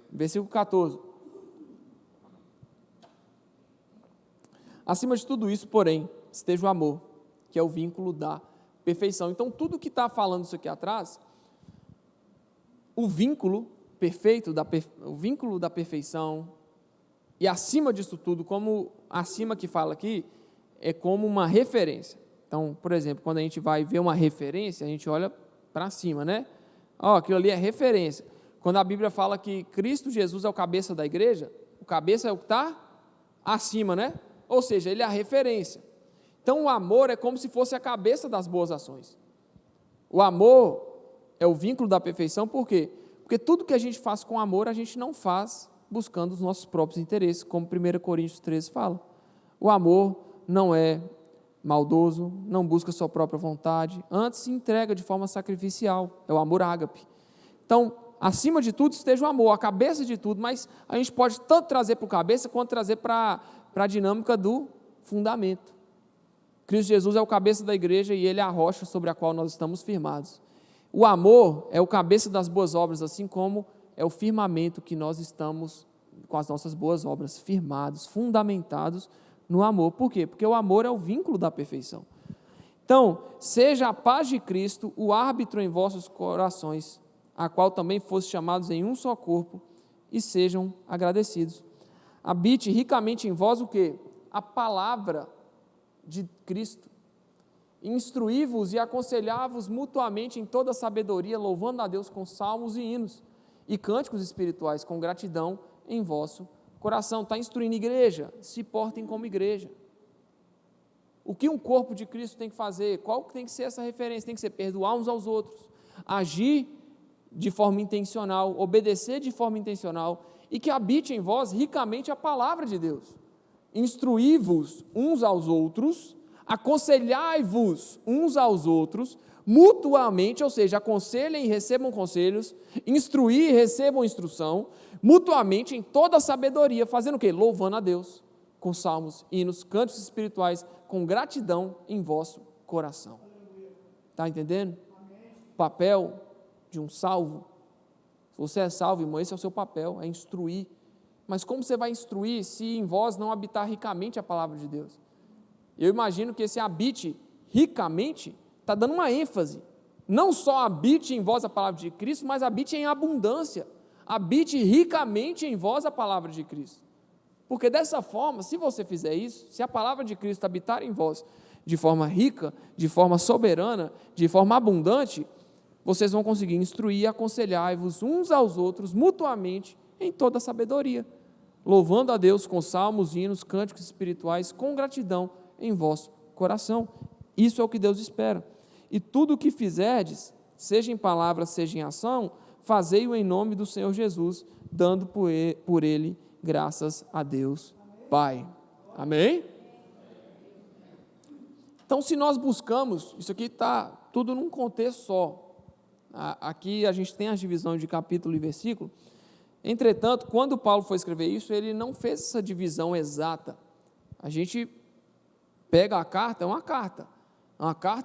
Versículo 14. Acima de tudo isso, porém, esteja o amor, que é o vínculo da perfeição. Então, tudo que está falando isso aqui atrás, o vínculo perfeito, o vínculo da perfeição, e acima disso tudo, como acima que fala aqui, é como uma referência. Então, por exemplo, quando a gente vai ver uma referência, a gente olha para cima, né? Aquilo ali é referência. Quando a Bíblia fala que Cristo Jesus é o cabeça da igreja, o cabeça é o que está acima, né? Ou seja, ele é a referência. Então o amor é como se fosse a cabeça das boas ações. O amor é o vínculo da perfeição, por quê? Porque tudo que a gente faz com amor, a gente não faz buscando os nossos próprios interesses, como 1 Coríntios 13 fala. O amor não é maldoso, não busca sua própria vontade, antes se entrega de forma sacrificial, é o amor ágape. Então, acima de tudo esteja o amor, a cabeça de tudo, mas a gente pode tanto trazer para o cabeça, quanto trazer para a dinâmica do fundamento. Cristo Jesus é o cabeça da igreja e Ele é a rocha sobre a qual nós estamos firmados. O amor é o cabeça das boas obras, assim como é o firmamento que nós estamos, com as nossas boas obras, firmados, fundamentados no amor. Por quê? Porque o amor é o vínculo da perfeição. Então, seja a paz de Cristo o árbitro em vossos corações, a qual também foste chamados em um só corpo, e sejam agradecidos. Habite ricamente em vós o quê? A palavra de Cristo. Instruí-vos e aconselhá-vos mutuamente em toda sabedoria, louvando a Deus com salmos e hinos e cânticos espirituais, com gratidão em vosso coração. Está instruindo a igreja? Se portem como igreja. O que um corpo de Cristo tem que fazer? Qual tem que ser essa referência? Tem que ser perdoar uns aos outros, agir de forma intencional, obedecer de forma intencional, e que habite em vós ricamente a palavra de Deus. Instruí-vos uns aos outros, aconselhai-vos uns aos outros, mutuamente, ou seja, aconselhem e recebam conselhos, instruir e recebam instrução, mutuamente em toda sabedoria, fazendo o quê? Louvando a Deus, com salmos, hinos, cantos espirituais, com gratidão em vosso coração. Está entendendo? O papel de um salvo. Se você é salvo, irmão, esse é o seu papel, é instruir. Mas como você vai instruir se em vós não habitar ricamente a palavra de Deus? Eu imagino que esse habite ricamente está dando uma ênfase. Não só habite em vós a palavra de Cristo, mas habite em abundância. Habite ricamente em vós a palavra de Cristo. Porque dessa forma, se você fizer isso, se a palavra de Cristo habitar em vós de forma rica, de forma soberana, de forma abundante, vocês vão conseguir instruir e aconselhar-vos uns aos outros mutuamente em toda sabedoria, louvando a Deus com salmos, hinos, cânticos espirituais, com gratidão em vosso coração. Isso é o que Deus espera. E tudo o que fizerdes, seja em palavra, seja em ação, fazei-o em nome do Senhor Jesus, dando por Ele graças a Deus Pai. Amém? Então, se nós buscamos, isso aqui está tudo num contexto só. Aqui a gente tem as divisões de capítulo e versículo. Entretanto, quando Paulo foi escrever isso, ele não fez essa divisão exata. A gente pega a carta, é uma carta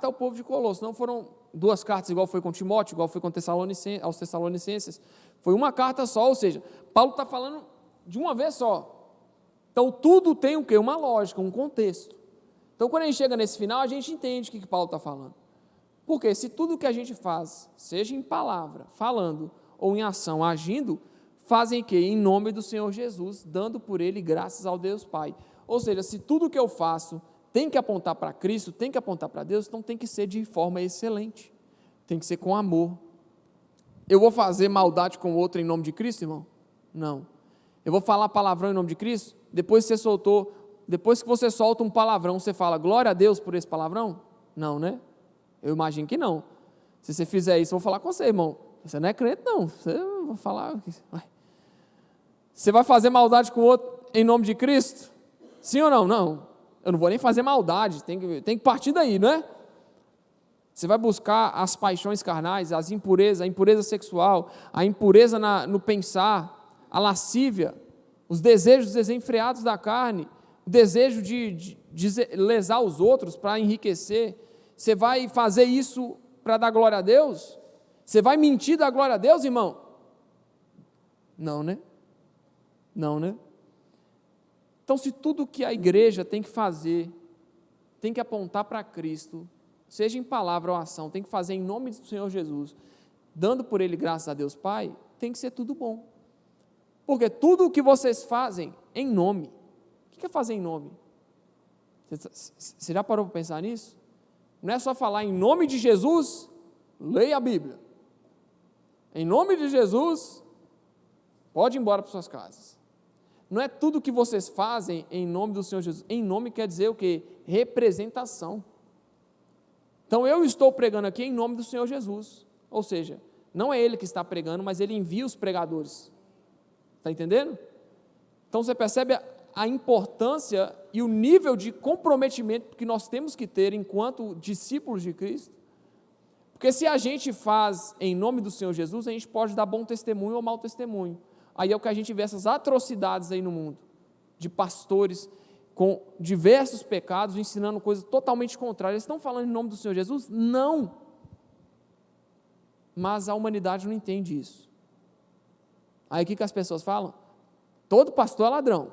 ao povo de Colossos. Não foram duas cartas, igual foi com Timóteo, igual foi com aos Tessalonicenses. Foi uma carta só, ou seja, Paulo está falando de uma vez só. Então, tudo tem o quê? Uma lógica, um contexto. Então, quando a gente chega nesse final, a gente entende o que Paulo está falando. Porque se tudo que a gente faz, seja em palavra, falando, ou em ação, agindo, fazem o quê? Em nome do Senhor Jesus, dando por Ele graças ao Deus Pai. Ou seja, se tudo que eu faço tem que apontar para Cristo, tem que apontar para Deus, então tem que ser de forma excelente, tem que ser com amor. Eu vou fazer maldade com o outro em nome de Cristo, irmão? Não. Eu vou falar palavrão em nome de Cristo? Depois que você solta um palavrão, você fala glória a Deus por esse palavrão? Não, né? Eu imagino que não. Se você fizer isso, eu vou falar com você, irmão. Você não é crente, não. Você vai falar. Você vai fazer maldade com o outro em nome de Cristo? Sim ou não? Não. Eu não vou nem fazer maldade. Tem que partir daí, não é? Você vai buscar as paixões carnais, as impurezas, a impureza sexual, a impureza no pensar, a lascívia, os desejos desenfreados da carne, o desejo de lesar os outros para enriquecer. Você vai fazer isso para dar glória a Deus? Você vai mentir dar glória a Deus, irmão? Não, né? Não, né? Então, se tudo que a igreja tem que fazer, tem que apontar para Cristo, seja em palavra ou ação, tem que fazer em nome do Senhor Jesus, dando por Ele graças a Deus Pai, tem que ser tudo bom. Porque tudo o que vocês fazem em nome, o que é fazer em nome? Você já parou para pensar nisso? Não é só falar em nome de Jesus, leia a Bíblia. Em nome de Jesus, pode ir embora para suas casas. Não é tudo que vocês fazem em nome do Senhor Jesus. Em nome quer dizer o quê? Representação. Então eu estou pregando aqui em nome do Senhor Jesus. Ou seja, não é ele que está pregando, mas ele envia os pregadores. Está entendendo? Então você percebe a importância e o nível de comprometimento que nós temos que ter enquanto discípulos de Cristo. Porque se a gente faz em nome do Senhor Jesus, a gente pode dar bom testemunho ou mau testemunho. Aí é o que a gente vê essas atrocidades aí no mundo, de pastores com diversos pecados, ensinando coisas totalmente contrárias. Eles estão falando em nome do Senhor Jesus? Não. Mas a humanidade não entende isso. Aí o que as pessoas falam? Todo pastor é ladrão.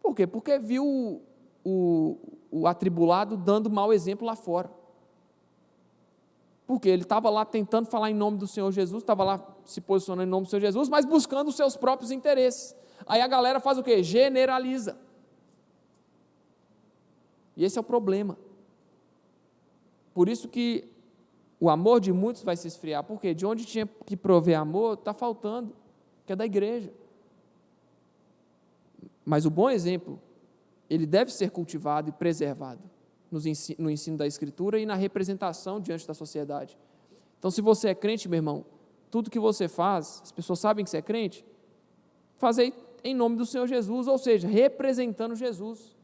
Por quê? Porque viu o atribulado dando mau exemplo lá fora. Porque ele estava lá tentando falar em nome do Senhor Jesus, estava lá se posicionando em nome do Senhor Jesus, mas buscando os seus próprios interesses. Aí a galera faz o quê? Generaliza. E esse é o problema. Por isso que o amor de muitos vai se esfriar. Por quê? De onde tinha que prover amor, está faltando, que é da igreja. Mas o bom exemplo, ele deve ser cultivado e preservado no ensino da Escritura e na representação diante da sociedade. Então, se você é crente, meu irmão, tudo que você faz, as pessoas sabem que você é crente, fazer em nome do Senhor Jesus, ou seja, representando Jesus.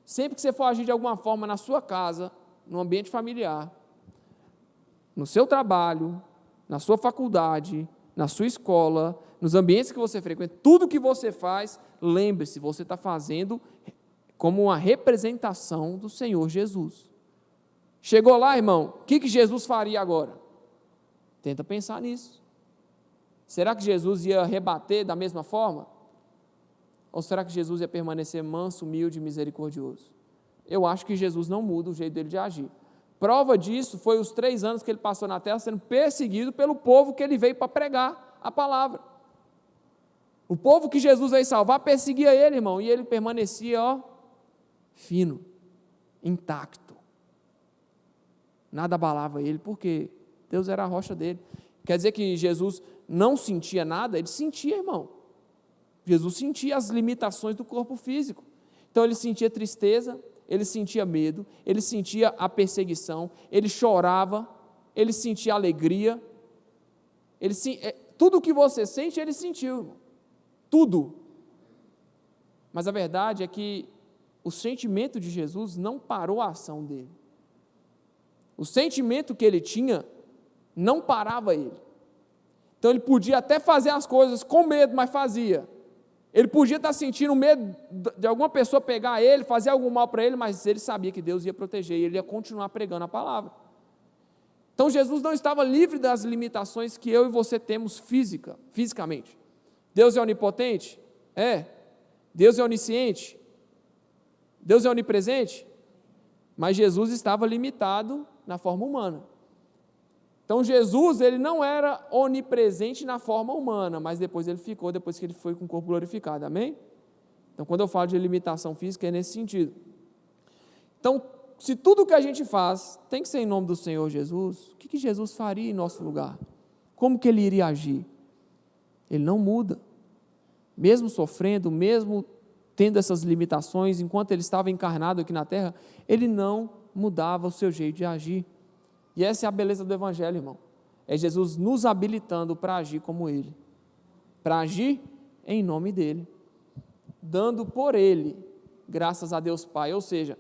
Sempre que você for agir de alguma forma na sua casa, no ambiente familiar, no seu trabalho, na sua faculdade, na sua escola, nos ambientes que você frequenta, tudo que você faz, lembre-se, você está fazendo como uma representação do Senhor Jesus. Chegou lá, irmão, o que Jesus faria agora? Tenta pensar nisso. Será que Jesus ia rebater da mesma forma? Ou será que Jesus ia permanecer manso, humilde e misericordioso? Eu acho que Jesus não muda o jeito dele de agir. Prova disso foi os 3 anos que ele passou na terra sendo perseguido pelo povo que ele veio para pregar a palavra. O povo que Jesus veio salvar perseguia ele, irmão, e ele permanecia, fino, intacto. Nada abalava ele, porque Deus era a rocha dele. Quer dizer que Jesus não sentia nada? Ele sentia, irmão. Jesus sentia as limitações do corpo físico. Então ele sentia tristeza, ele sentia medo, ele sentia a perseguição, ele chorava, ele sentia alegria. Tudo o que você sente, ele sentiu, irmão. Tudo. Mas a verdade é que o sentimento de Jesus não parou a ação dele. O sentimento que ele tinha não parava ele. Então ele podia até fazer as coisas com medo, mas fazia. Ele podia estar sentindo medo de alguma pessoa pegar ele, fazer algum mal para ele, mas ele sabia que Deus ia proteger e ele ia continuar pregando a palavra. Então Jesus não estava livre das limitações que eu e você temos fisicamente. Deus é onipotente? É. Deus é onisciente? Deus é onipresente? Mas Jesus estava limitado na forma humana. Então Jesus, ele não era onipresente na forma humana, mas depois ele ficou, depois que ele foi com o corpo glorificado, amém? Então quando eu falo de limitação física é nesse sentido. Então, se tudo que a gente faz tem que ser em nome do Senhor Jesus, o que Jesus faria em nosso lugar? Como que ele iria agir? Ele não muda. Mesmo sofrendo, mesmo tendo essas limitações, enquanto ele estava encarnado aqui na terra, ele não mudava o seu jeito de agir. E essa é a beleza do Evangelho, irmão. É Jesus nos habilitando para agir como Ele. Para agir em nome dEle. Dando por Ele, graças a Deus Pai. Ou seja,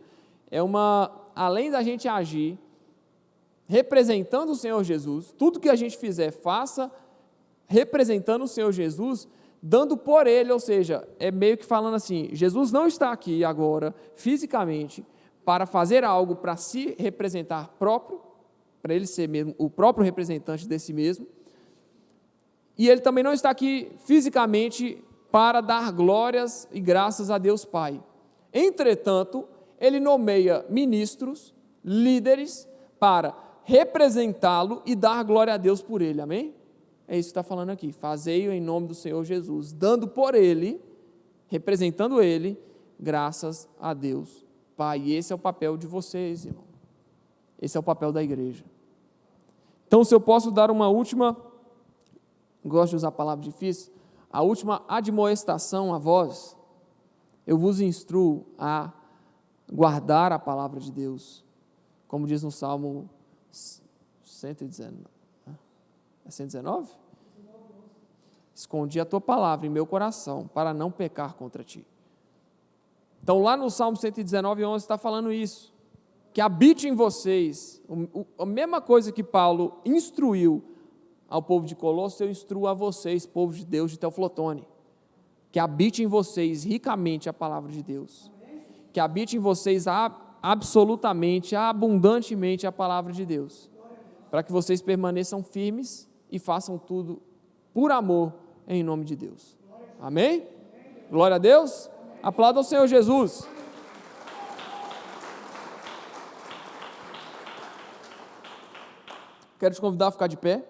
além da gente agir, representando o Senhor Jesus, tudo que a gente fizer, faça representando o Senhor Jesus, dando por Ele. Ou seja, é meio que falando assim, Jesus não está aqui agora, fisicamente, para fazer algo para se representar próprio, para ele ser mesmo o próprio representante de si mesmo, e ele também não está aqui fisicamente para dar glórias e graças a Deus Pai. Entretanto, ele nomeia ministros, líderes, para representá-lo e dar glória a Deus por ele, amém? É isso que está falando aqui, fazei-o em nome do Senhor Jesus, dando por ele, representando ele, graças a Deus Pai. E esse é o papel de vocês, irmão. Esse é o papel da igreja. Então, se eu posso dar uma última, gosto de usar a palavra difícil, a última admoestação a vós, eu vos instruo a guardar a palavra de Deus, como diz no Salmo 119, É 119? Escondi a tua palavra em meu coração, para não pecar contra ti. Então, lá no Salmo 119, 11, está falando isso. Que habite em vocês, a mesma coisa que Paulo instruiu ao povo de Colosso, eu instruo a vocês, povo de Deus de Teoflotone. Que habite em vocês ricamente a palavra de Deus. Que habite em vocês absolutamente, abundantemente a palavra de Deus. Para que vocês permaneçam firmes e façam tudo por amor, em nome de Deus. Amém? Glória a Deus. Aplauda o Senhor Jesus. Quero te convidar a ficar de pé.